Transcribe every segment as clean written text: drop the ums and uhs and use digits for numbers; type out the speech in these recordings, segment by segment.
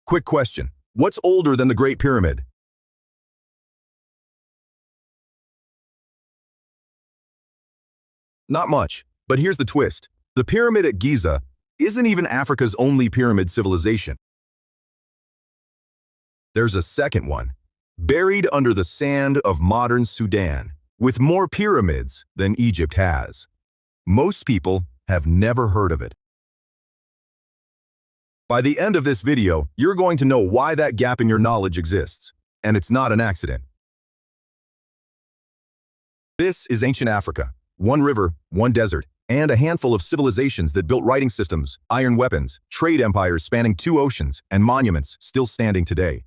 Quick question. What's older than the Great Pyramid? Not much, but here's the twist. The pyramid at Giza isn't even Africa's only pyramid civilization. There's a second one, buried under the sand of modern Sudan, with more pyramids than Egypt has. Most people have never heard of it. By the end of this video, you're going to know why that gap in your knowledge exists, and it's not an accident. This is ancient Africa. One river, one desert, and a handful of civilizations that built writing systems, iron weapons, trade empires spanning 2 oceans, and monuments still standing today.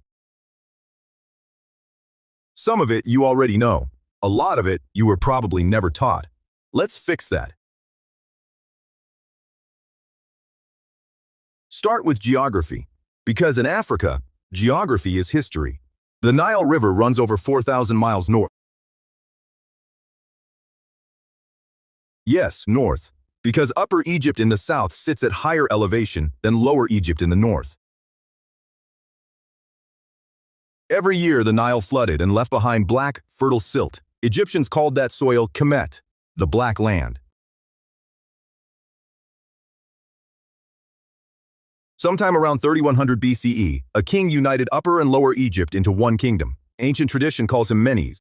Some of it you already know. A lot of it you were probably never taught. Let's fix that. Start with geography, because in Africa, geography is history. The Nile River runs over 4,000 miles north. Yes, north, because Upper Egypt in the south sits at higher elevation than Lower Egypt in the north. Every year the Nile flooded and left behind black, fertile silt. Egyptians called that soil Kemet, the Black Land. Sometime around 3100 BCE, a king united Upper and Lower Egypt into one kingdom. Ancient tradition calls him Menes.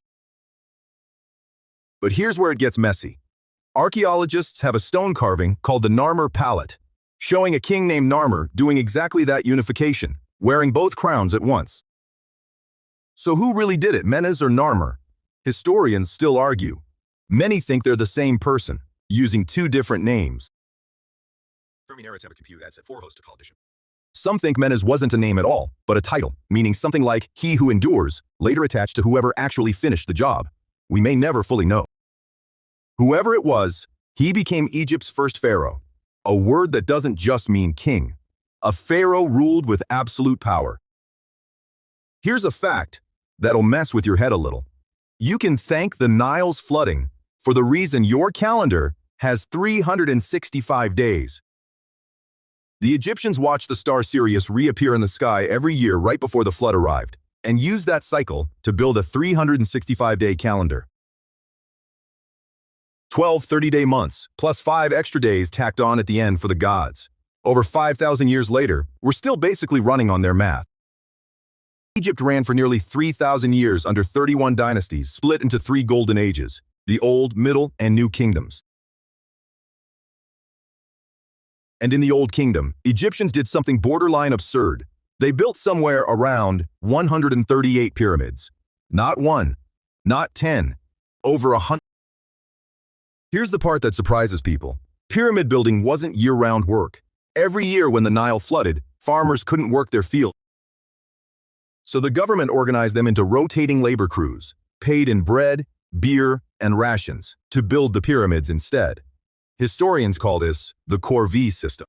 But here's where it gets messy. Archaeologists have a stone carving called the Narmer Palette, showing a king named Narmer doing exactly that unification, wearing both crowns at once. So who really did it, Menes or Narmer? Historians still argue. Many think they're the same person, using 2 different names. Some think Menes wasn't a name at all, but a title, meaning something like he who endures, later attached to whoever actually finished the job. We may never fully know. Whoever it was, he became Egypt's first pharaoh, a word that doesn't just mean king. A pharaoh ruled with absolute power. Here's a fact that'll mess with your head a little. You can thank the Nile's flooding for the reason your calendar has 365 days. The Egyptians watched the star Sirius reappear in the sky every year right before the flood arrived, and used that cycle to build a 365-day calendar. 12 30-day months, plus 5 extra days tacked on at the end for the gods. Over 5,000 years later, we're still basically running on their math. Egypt ran for nearly 3,000 years under 31 dynasties split into 3 golden ages, the Old, Middle, and New Kingdoms. And in the Old Kingdom, Egyptians did something borderline absurd. They built somewhere around 138 pyramids. Not 1, not 10, over 100. Here's the part that surprises people. Pyramid building wasn't year-round work. Every year when the Nile flooded, farmers couldn't work their field. So the government organized them into rotating labor crews, paid in bread, beer, and rations, to build the pyramids instead. Historians call this the corvée system.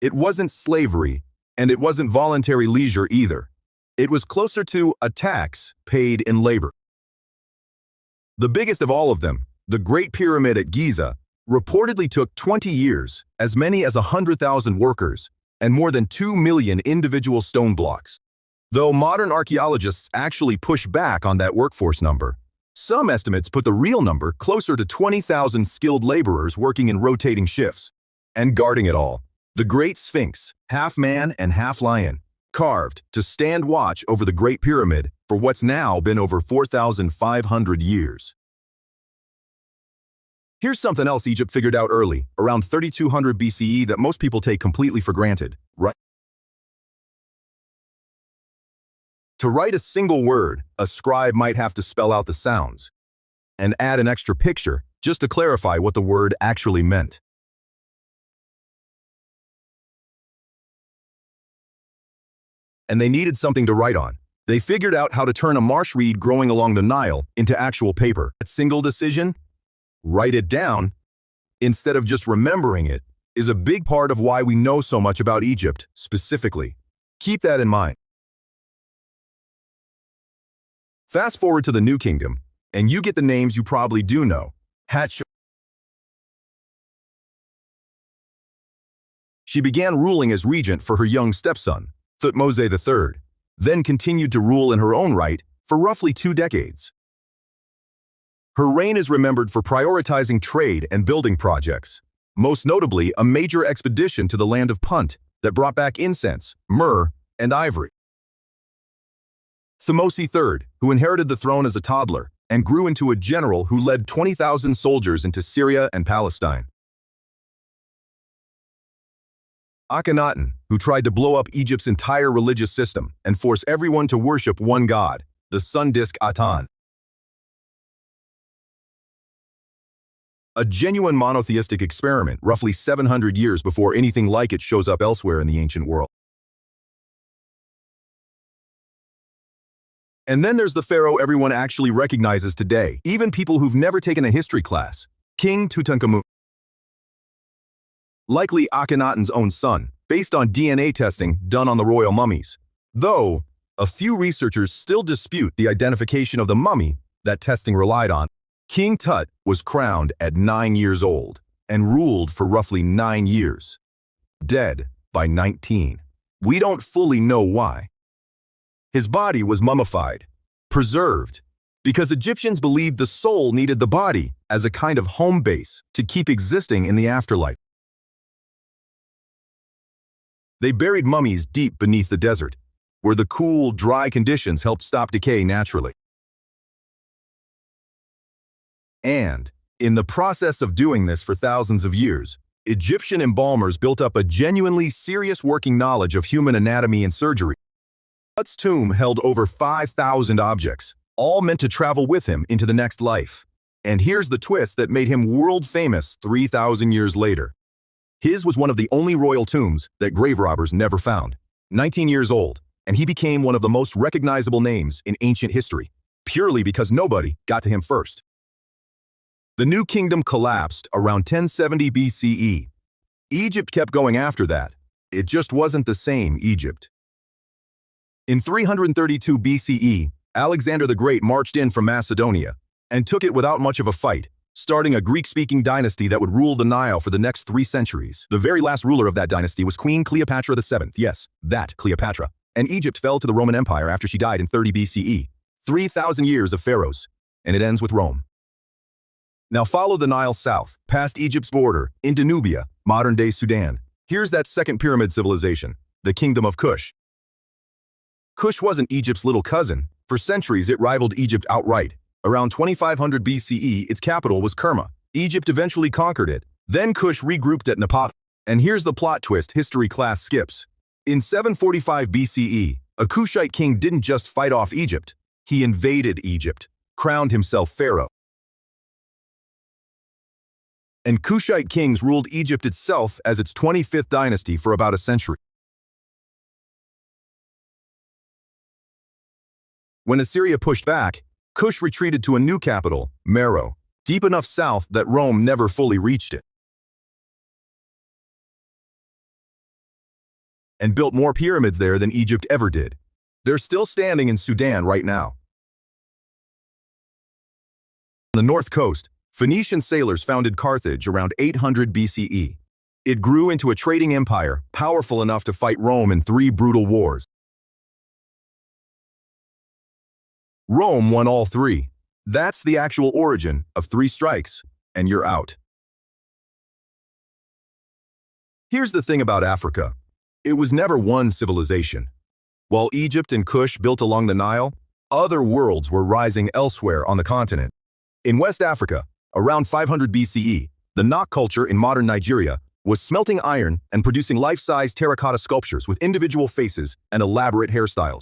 It wasn't slavery, and it wasn't voluntary leisure either. It was closer to a tax paid in labor. The biggest of all of them, the Great Pyramid at Giza, reportedly took 20 years, as many as 100,000 workers, and more than 2 million individual stone blocks. Though modern archaeologists actually push back on that workforce number, some estimates put the real number closer to 20,000 skilled laborers working in rotating shifts. And guarding it all, the Great Sphinx, half man and half lion, carved to stand watch over the Great Pyramid for what's now been over 4,500 years. Here's something else Egypt figured out early, around 3200 BCE, that most people take completely for granted, right? To write a single word, a scribe might have to spell out the sounds and add an extra picture just to clarify what the word actually meant. And they needed something to write on. They figured out how to turn a marsh reed growing along the Nile into actual paper. A single decision, write it down, instead of just remembering it, is a big part of why we know so much about Egypt specifically. Keep that in mind. Fast forward to the New Kingdom, and you get the names you probably do know. Hatshepsut. She began ruling as regent for her young stepson, Thutmose III, then continued to rule in her own right for roughly 2 decades. Her reign is remembered for prioritizing trade and building projects, most notably a major expedition to the land of Punt that brought back incense, myrrh, and ivory. Thutmose III, who inherited the throne as a toddler and grew into a general who led 20,000 soldiers into Syria and Palestine. Akhenaten, who tried to blow up Egypt's entire religious system and force everyone to worship one god, the sun disk Aten. A genuine monotheistic experiment roughly 700 years before anything like it shows up elsewhere in the ancient world. And then there's the pharaoh everyone actually recognizes today, even people who've never taken a history class, King Tutankhamun. Likely Akhenaten's own son, based on DNA testing done on the royal mummies. Though, a few researchers still dispute the identification of the mummy that testing relied on. King Tut was crowned at 9 years old and ruled for roughly 9 years. Dead by 19. We don't fully know why. His body was mummified, preserved, because Egyptians believed the soul needed the body as a kind of home base to keep existing in the afterlife. They buried mummies deep beneath the desert, where the cool, dry conditions helped stop decay naturally. And, in the process of doing this for thousands of years, Egyptian embalmers built up a genuinely serious working knowledge of human anatomy and surgery. Tut's tomb held over 5,000 objects, all meant to travel with him into the next life. And here's the twist that made him world famous 3,000 years later. His was one of the only royal tombs that grave robbers never found. 19 years old, and he became one of the most recognizable names in ancient history, purely because nobody got to him first. The new kingdom collapsed around 1070 BCE. Egypt kept going after that. It just wasn't the same Egypt. In 332 BCE, Alexander the Great marched in from Macedonia and took it without much of a fight, starting a Greek-speaking dynasty that would rule the Nile for the next 3 centuries. The very last ruler of that dynasty was Queen Cleopatra VII. Yes, that Cleopatra. And Egypt fell to the Roman Empire after she died in 30 BCE. 3,000 years of pharaohs, and it ends with Rome. Now follow the Nile south, past Egypt's border, into Nubia, modern-day Sudan. Here's that second pyramid civilization, the Kingdom of Kush. Kush wasn't Egypt's little cousin. For centuries, it rivaled Egypt outright. Around 2500 BCE, its capital was Kerma. Egypt eventually conquered it. Then Kush regrouped at Napata. And here's the plot twist history class skips. In 745 BCE, a Kushite king didn't just fight off Egypt. He invaded Egypt, crowned himself pharaoh. And Kushite kings ruled Egypt itself as its 25th dynasty for about a century. When Assyria pushed back, Kush retreated to a new capital, Meroë, deep enough south that Rome never fully reached it. And built more pyramids there than Egypt ever did. They're still standing in Sudan right now. On the north coast, Phoenician sailors founded Carthage around 800 BCE. It grew into a trading empire, powerful enough to fight Rome in 3 brutal wars. Rome won all 3. That's the actual origin of 3 strikes, and you're out. Here's the thing about Africa. It was never one civilization. While Egypt and Kush built along the Nile, other worlds were rising elsewhere on the continent. In West Africa, around 500 BCE, the Nok culture in modern Nigeria was smelting iron and producing life-size terracotta sculptures with individual faces and elaborate hairstyles.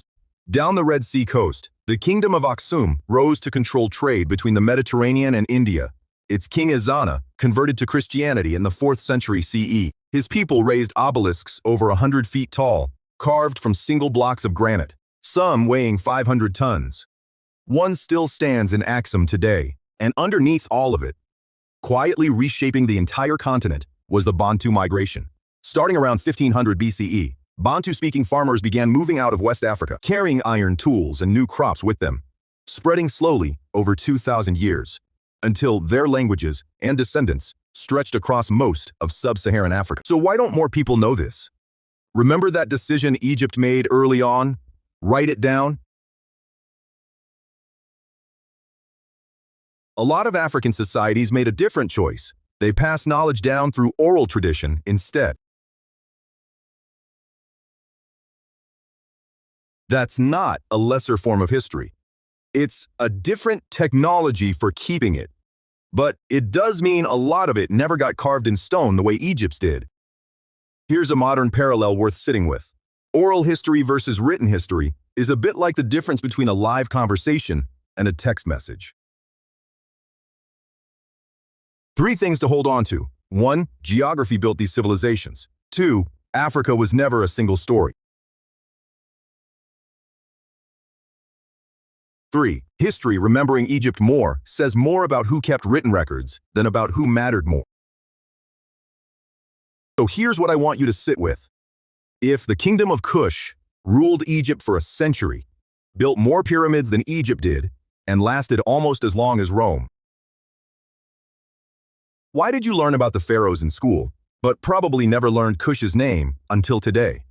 Down the Red Sea coast, the Kingdom of Aksum rose to control trade between the Mediterranean and India. Its king Ezana converted to Christianity in the 4th century CE. His people raised obelisks over 100 feet tall, carved from single blocks of granite, some weighing 500 tons. One still stands in Aksum today, and underneath all of it, quietly reshaping the entire continent, was the Bantu migration. Starting around 1500 BCE, Bantu-speaking farmers began moving out of West Africa, carrying iron tools and new crops with them, spreading slowly over 2,000 years, until their languages and descendants stretched across most of sub-Saharan Africa. So why don't more people know this? Remember that decision Egypt made early on? Write it down. A lot of African societies made a different choice. They passed knowledge down through oral tradition instead. That's not a lesser form of history. It's a different technology for keeping it. But it does mean a lot of it never got carved in stone the way Egypt's did. Here's a modern parallel worth sitting with. Oral history versus written history is a bit like the difference between a live conversation and a text message. 3 things to hold on to. 1. Geography built these civilizations. 2. Africa was never a single story. 3. History remembering Egypt more says more about who kept written records than about who mattered more. So here's what I want you to sit with. If the Kingdom of Kush ruled Egypt for a century, built more pyramids than Egypt did, and lasted almost as long as Rome, why did you learn about the pharaohs in school, but probably never learned Kush's name until today?